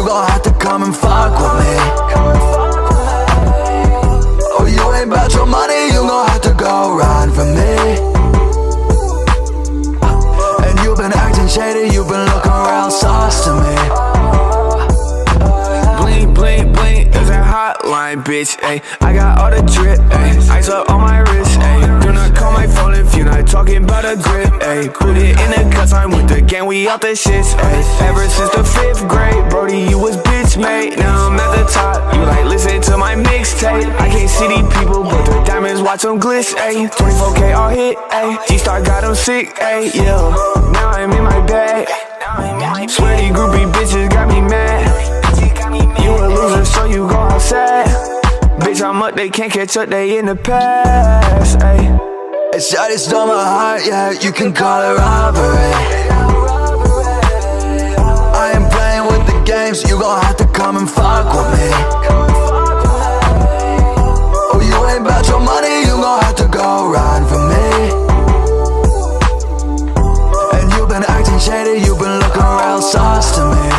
you gon' have to come and fuck with me. Oh, you ain't about your money, you gon' have to go ride for me. And you've been acting shady, you've been looking real sauce to me. Bling, bling, bling, is that hotline, bitch, ayy. I got all the drip, ayy. Ice up on my wrist, ayy. Do not call my phone if you're not talking about a grip, ayy. Put it in the cuts, I'm with the gang, we out the shits, ayy. Ever since the 5th grade, Brody, you was bitch made. Now I'm at the top, you like listen to my mixtape. I can't see these people, but the diamonds watch them glitz, ayy. 24K all hit, ayy. G-Star got them sick, ayy, yeah. Now I'm in my bag. Swear these groupie bitches got me mad. You a loser, so you go outside. Bitch, I'm up, they can't catch up, they in the past, ayy. Hey, shawty stole my heart, yeah, you can call it robbery. I ain't playing with the games, you gon' have to come and fuck with me. Oh, you ain't about your money, you gon' have to go ride for me. And you've been acting shady, you've been looking real sauce to me.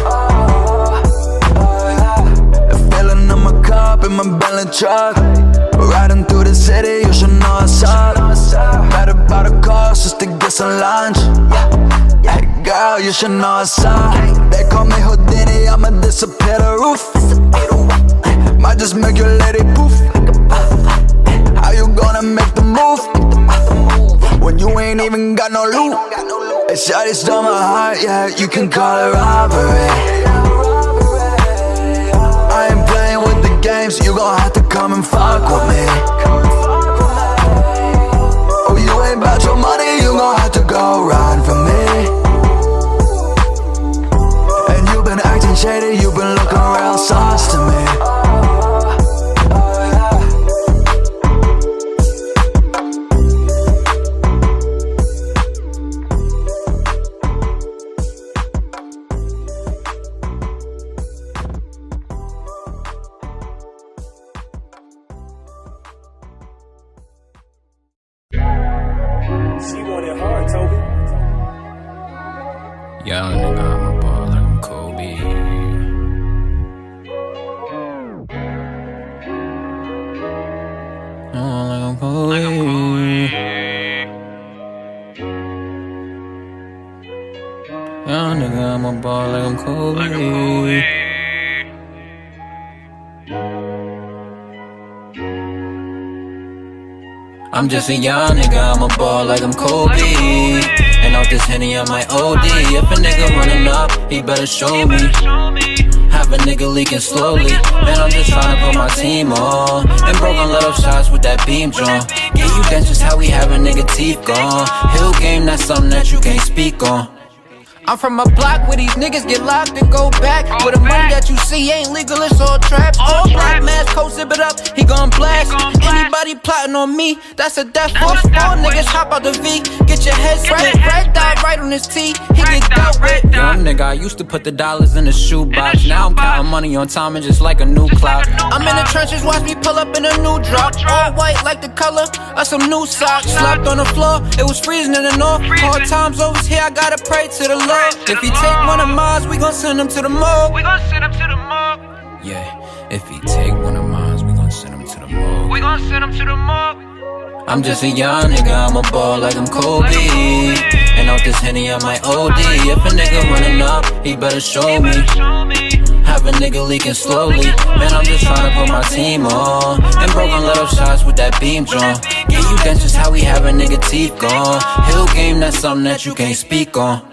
Filling up my cup in my Bentley truck, riding through the city, you should know what's up. Better buy the car just to get some lunch. Hey girl, you should know what's up. They call me Houdini, I'ma disappear the roof. Might just make your lady poof. How you gonna make the move when you ain't even got no loot? Hey, shawty stole my heart, yeah, you can call it robbery. I ain't playing with the games, you gon' have to come and fuck with me. Oh, you ain't about your money, you gon' have to go ride for me. And you've been acting shady, you've been looking real sauce to me. She want it hard, Toby. Young nigga, I'm a ball like I'm Kobe. Oh, like I'm Kobe. Young nigga, I'm a ball like I'm Kobe. I'm just a young nigga, I'm a ball like I'm Kobe. And off this Henny, I might OD. If a nigga running up, he better show me. Have a nigga leaking slowly. Man, I'm just trying to put my team on. And broken little shots with that beam drawn. Yeah, you dance how we have a nigga teeth gone. Hill game, that's something that you can't speak on. I'm from a block where these niggas get locked and go back. Where the money that you see ain't legal, it's all traps. All black mask, coat zip it up, he gon' blast. Anybody plotting on me, that's a death force. All niggas hop out the V, get your head split. Red dot right on his T, he get dealt with. Young nigga, I used to put the dollars in the shoebox. Now I'm counting money on time and just like a new cloud. I'm in the trenches, watch me pull up in a new drop. All white like the color of some new socks. Slept on the floor, it was freezing in the north. Hard times always here, I gotta pray to the Lord. If he take one of mine, we gon' send him to the morgue. Yeah, if he take one of mine, we gon' send him to the morgue. I'm just a young nigga, I'm a ball like I'm Kobe. And off this Henny, I might OD. If a nigga running up, he better show me. Have a nigga leaking slowly. Man, I'm just trying to put my team on. And broken little shots with that beam drawn. Yeah, you dance just how we have a nigga teeth gone. Hill game, that's something that you can't speak on.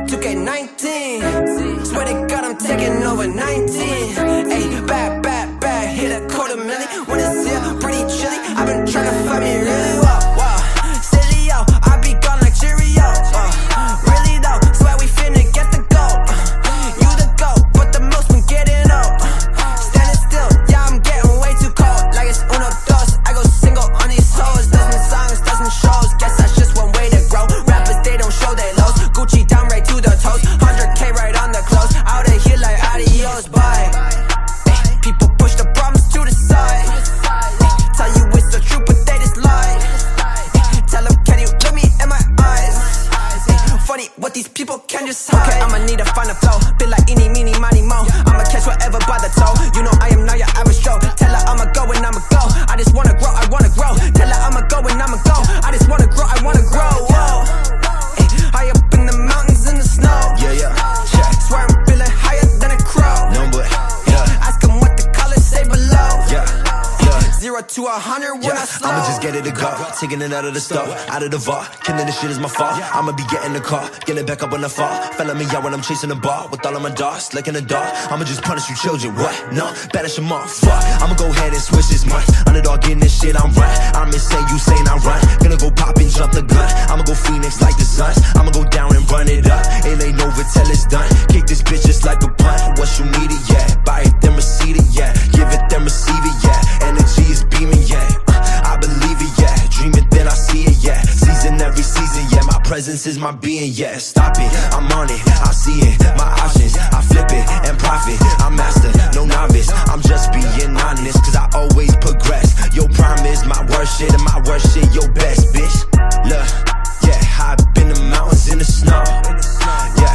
2K19. Swear to God, I'm taking over 19. Ayy, bad, bad, bad, hit a $250,000. When it's here, pretty chilly. I've been trying to find me really well. Wow, silly yo, I be gone like Cheerio. Really though, swear we finna get the gold. You the goat, but the most been getting old. Standing still, yeah, I'm getting way too cold. Like it's uno dos, I go single on these hoes. Dozen songs, dozen shows, guess that's just one way to grow. Rappers, they don't show their lows. Gucci down right to the toes, 100K right on the clothes. Out of here like adios, bye. People push the problems to the side. Tell you it's the truth, but they just lie. Tell them, can you look me in my eyes? Funny what these people can just hide. Okay, I'ma need to find a flow. Been like eeny, meeny, miny, mo. I'ma catch whatever by the toe. You know I am not your average Joe. Tell her I'ma go and I'ma go. I just wanna grow, I wanna grow. Tell her I'ma go and I'ma go. I just wanna grow, I wanna grow. Whoa. High up in the mountains in the snow. Yeah. Swear I'm feeling higher than a crow. No, but, yeah. Ask them what the colors say below. Yeah. 0 to 100 when I slow. I'ma just get it to go, taking it out of the store, out of the vault. Killing this shit is my fault. I'ma be getting the car, getting back up when I fall. Felling me out when I'm chasing the ball, with all of my dogs, like in the dark. I'ma just punish you children, what? No, banish them all, fuck. I'ma go ahead and switch this month. Underdog getting this shit, I'm right. I'm insane, you saying I run. Gonna go pop and jump the gun. I'ma go Phoenix like the Suns. I'ma go down and run it up. It ain't over till it's done. Kick this bitch just like a punt. Once you need it, yeah. Buy it, then receive it, yeah. Give it, then receive it, yeah. Energy is beaming, yeah. I believe it, yeah. Dream it, then I see it, yeah. Season every season, yeah. My presence is my being, yeah. Stop it, I'm on it, I see it. My options, I flip it and profit. I'm master, no novice. I'm just being honest, cause I always progress. Your prime is my worst shit, and my worst shit your best, bitch. Look, yeah, high up in the mountains in the snow. Yeah,